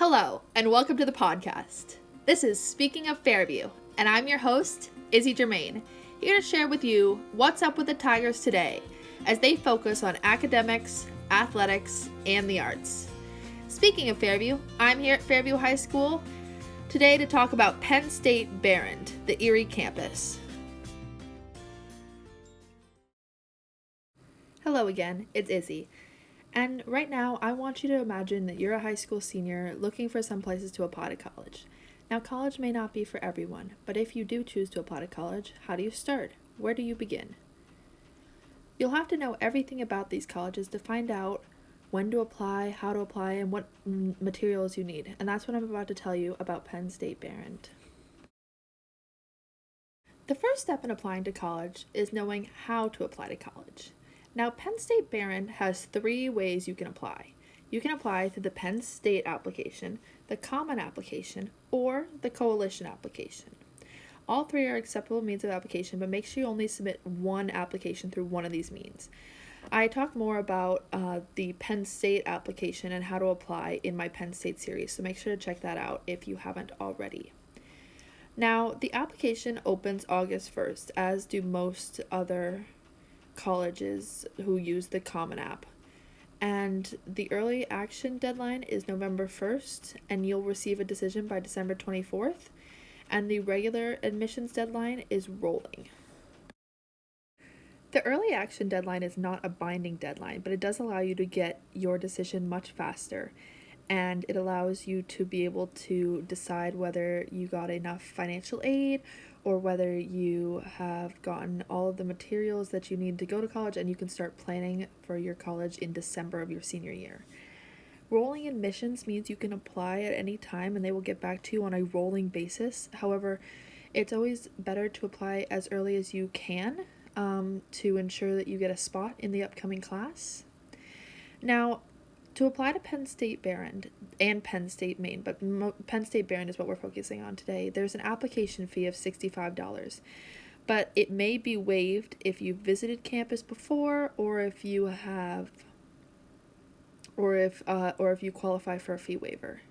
Hello, and welcome to the podcast. This is Speaking of Fairview, and I'm your host, Izzy Germain, here to share with you what's up with the Tigers today as they focus on academics, athletics, and the arts. Speaking of Fairview, I'm here at Fairview High School today to talk about Penn State Behrend, the Erie campus. Hello again, it's Izzy. And right now, I want you to imagine that you're a high school senior looking for some places to apply to college. Now, college may not be for everyone, but if you do choose to apply to college, how do you start? Where do you begin? You'll have to know everything about these colleges to find out when to apply, how to apply, and what materials you need. And that's what I'm about to tell you about Penn State Behrend. The first step in applying to college is knowing how to apply to college. Now, Penn State Behrend has three ways you can apply. You can apply through the Penn State application, the Common application, or the Coalition application. All three are acceptable means of application, but make sure you only submit one application through one of these means. I talk more about the Penn State application and how to apply in my Penn State series, so make sure to check that out if you haven't already. Now, the application opens August 1st, as do most other colleges who use the Common App. And the early action deadline is November 1st, and you'll receive a decision by December 24th. And the regular admissions deadline is rolling. The early action deadline is not a binding deadline, but it does allow you to get your decision much faster. And it allows you to be able to decide whether you got enough financial aid or whether you have gotten all of the materials that you need to go to college, and you can start planning for your college in December of your senior year. Rolling admissions means you can apply at any time and they will get back to you on a rolling basis. However, it's always better to apply as early as you can to ensure that you get a spot in the upcoming class. Now, to apply to Penn State Behrend and Penn State Maine, but Penn State Behrend is what we're focusing on today, there's an application fee of $65, but it may be waived if you've visited campus before or if you have, or if you qualify for a fee waiver.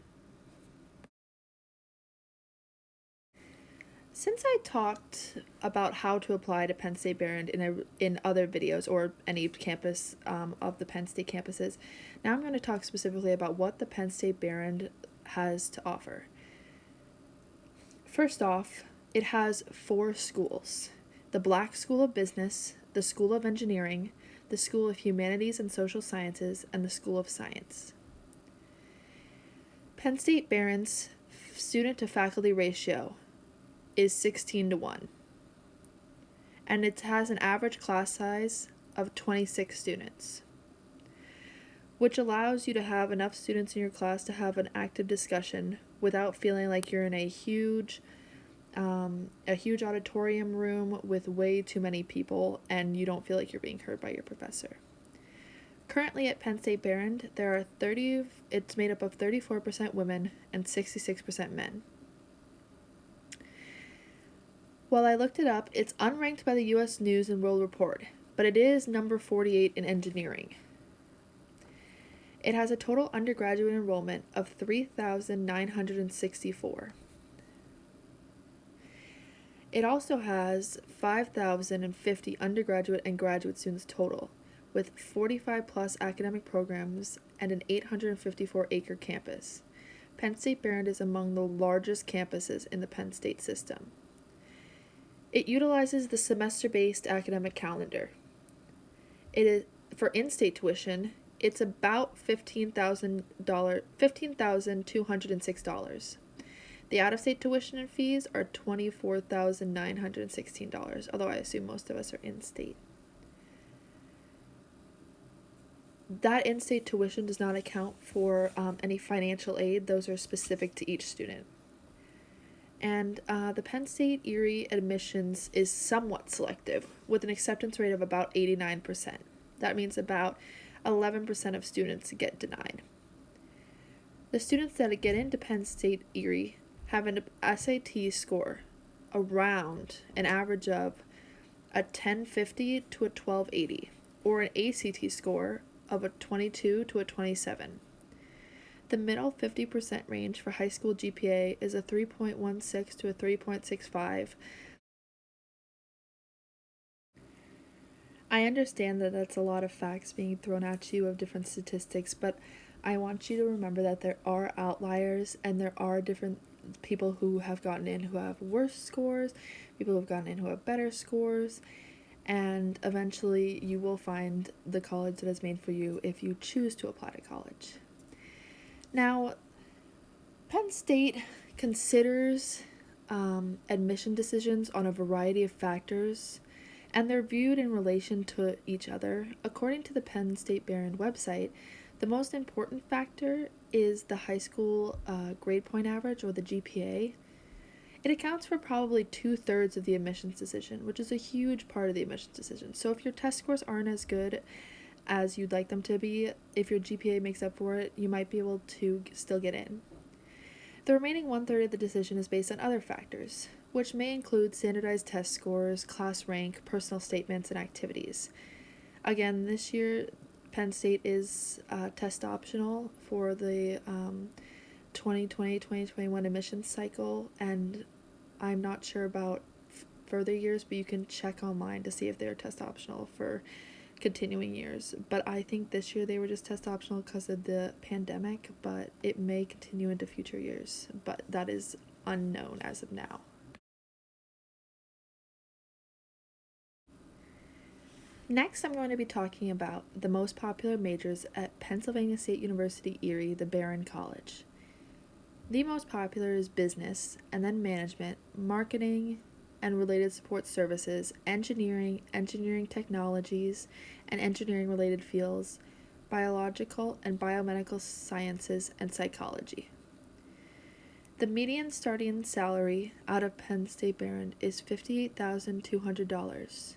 Since I talked about how to apply to Penn State Behrend in other videos or any campus of the Penn State campuses, now I'm going to talk specifically about what the Penn State Behrend has to offer. First off, it has 4 schools: the Black School of Business, the School of Engineering, the School of Humanities and Social Sciences, and the School of Science. Penn State Behrend's student to faculty ratio is 16-1, and it has an average class size of 26 students, which allows you to have enough students in your class to have an active discussion without feeling like you're in a huge auditorium room with way too many people and you don't feel like you're being heard by your professor. Currently at Penn State Behrend, it's made up of 34% women and 66% men. While I looked it up, it's unranked by the U.S. News and World Report, but it is number 48 in engineering. It has a total undergraduate enrollment of 3,964. It also has 5,050 undergraduate and graduate students total, with 45 plus academic programs and an 854-acre campus. Penn State Behrend is among the largest campuses in the Penn State system. It utilizes the semester-based academic calendar. It is for in-state tuition. It's about $15,206. The out-of-state tuition and fees are $24,916. Although I assume most of us are in-state. That in-state tuition does not account for any financial aid. Those are specific to each student. And the Penn State Erie admissions is somewhat selective, with an acceptance rate of about 89%. That means about 11% of students get denied. The students that get into Penn State Erie have an SAT score around an average of a 1050 to a 1280, or an ACT score of a 22 to a 27. The middle 50% range for high school GPA is a 3.16 to a 3.65. I understand that that's a lot of facts being thrown at you of different statistics, but I want you to remember that there are outliers and there are different people who have gotten in who have worse scores, people who have gotten in who have better scores, and eventually you will find the college that is made for you if you choose to apply to college. Now, Penn State considers admission decisions on a variety of factors, and they're viewed in relation to each other. According to the Penn State Behrend website, the most important factor is the high school grade point average, or the GPA. It accounts for probably 2/3 of the admissions decision, which is a huge part of the admissions decision. So if your test scores aren't as good as you'd like them to be, if your GPA makes up for it, you might be able to still get in. The remaining 1/3 of the decision is based on other factors, which may include standardized test scores, class rank, personal statements, and activities. Again, this year, Penn State is test optional for the 2020-2021 admissions cycle, and I'm not sure about further years, but you can check online to see if they're test optional for continuing years. But I think this year they were just test optional because of the pandemic, but it may continue into future years, but that is unknown as of now. Next, I'm going to be talking about the most popular majors at Pennsylvania State University Erie, the Behrend College. The most popular is business, and then management, marketing, and related support services, engineering, engineering technologies, and engineering related fields, biological and biomedical sciences, and psychology. The median starting salary out of Penn State Behrend is $58,200.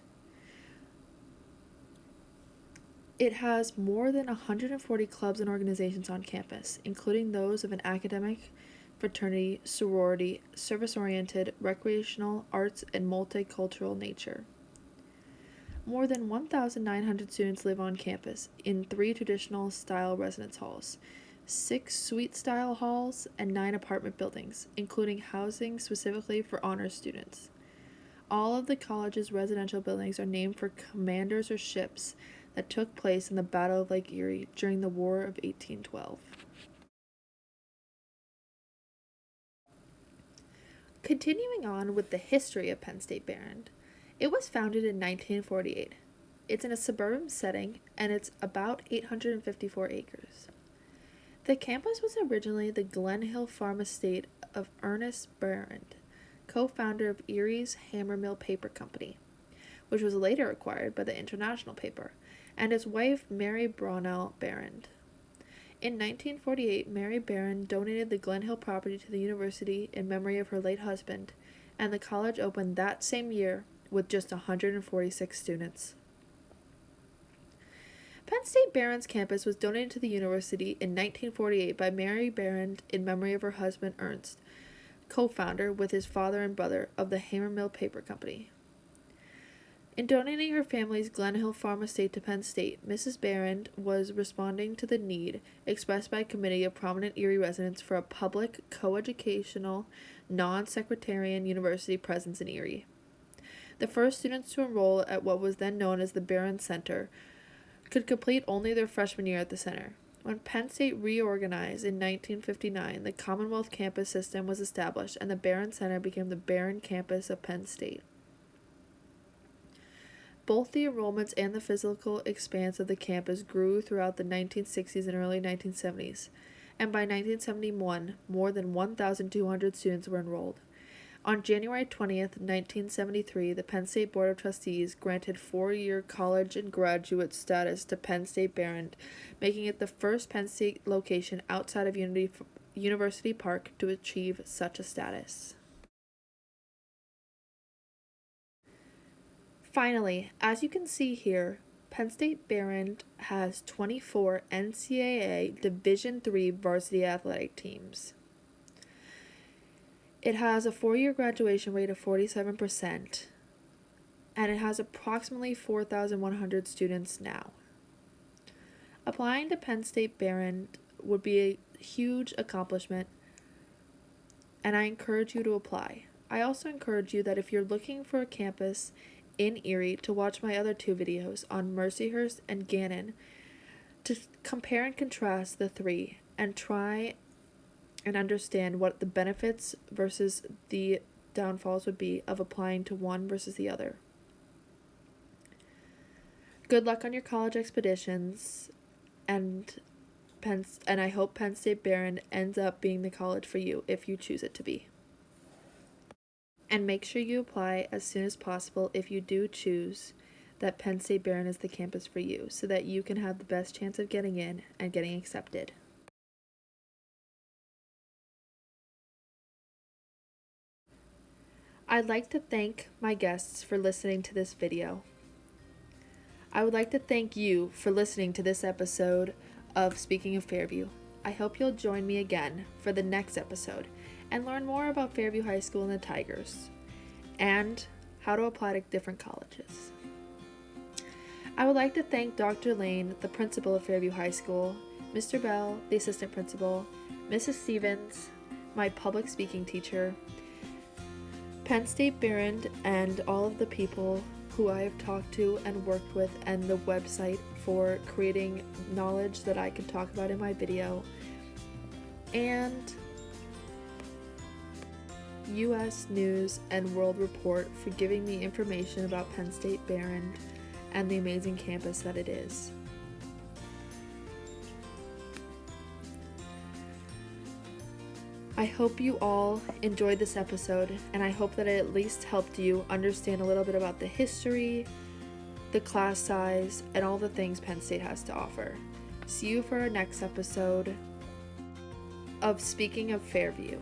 It has more than 140 clubs and organizations on campus, including those of an academic, fraternity, sorority, service-oriented, recreational, arts, and multicultural nature. More than 1,900 students live on campus in 3 traditional-style residence halls, 6 suite-style halls, and 9 apartment buildings, including housing specifically for honors students. All of the college's residential buildings are named for commanders or ships that took place in the Battle of Lake Erie during the War of 1812. Continuing on with the history of Penn State Behrend, it was founded in 1948. It's in a suburban setting, and it's about 854 acres. The campus was originally the Glen Hill Farm Estate of Ernest Behrend, co-founder of Erie's Hammer Mill Paper Company, which was later acquired by the International Paper, and his wife Mary Brownell Behrend. In 1948, Mary Behrend donated the Glen Hill property to the university in memory of her late husband, and the college opened that same year with just 146 students. Penn State Behrend's campus was donated to the university in 1948 by Mary Behrend in memory of her husband Ernst, co-founder with his father and brother of the Hammer Mill Paper Company. In donating her family's Glen Hill Farm estate to Penn State, Mrs. Behrend was responding to the need expressed by a committee of prominent Erie residents for a public, co-educational, non-sectarian university presence in Erie. The first students to enroll at what was then known as the Behrend Center could complete only their freshman year at the center. When Penn State reorganized in 1959, the Commonwealth campus system was established, and the Behrend Center became the Behrend campus of Penn State. Both the enrollments and the physical expanse of the campus grew throughout the 1960s and early 1970s, and by 1971, more than 1,200 students were enrolled. On January 20th, 1973, the Penn State Board of Trustees granted 4-year college and graduate status to Penn State Behrend, making it the first Penn State location outside of University Park to achieve such a status. Finally, as you can see here, Penn State Behrend has 24 NCAA Division III varsity athletic teams. It has a 4-year graduation rate of 47%, and it has approximately 4,100 students now. Applying to Penn State Behrend would be huge accomplishment, and I encourage you to apply. I also encourage you that if you're looking for a campus in Erie, to watch my other 2 videos on Mercyhurst and Gannon to compare and contrast the 3 and try and understand what the benefits versus the downfalls would be of applying to one versus the other. Good luck on your college expeditions, and I hope Penn State Behrend ends up being the college for you if you choose it to be. And make sure you apply as soon as possible if you do choose that Penn State Behrend is the campus for you, so that you can have the best chance of getting in and getting accepted. I'd like to thank my guests for listening to this video. I would like to thank you for listening to this episode of Speaking of Fairview. I hope you'll join me again for the next episode and learn more about Fairview High School and the Tigers, and how to apply to different colleges. I would like to thank Dr. Lane, the principal of Fairview High School, Mr. Bell, the assistant principal, Mrs. Stevens, my public speaking teacher, Penn State Behrend, and all of the people who I have talked to and worked with, and the website for creating knowledge that I could talk about in my video, and U.S. News and World Report for giving me information about Penn State Behrend and the amazing campus that it is. I hope you all enjoyed this episode, and I hope that it at least helped you understand a little bit about the history, the class size, and all the things Penn State has to offer. See you for our next episode of Speaking of Fairview.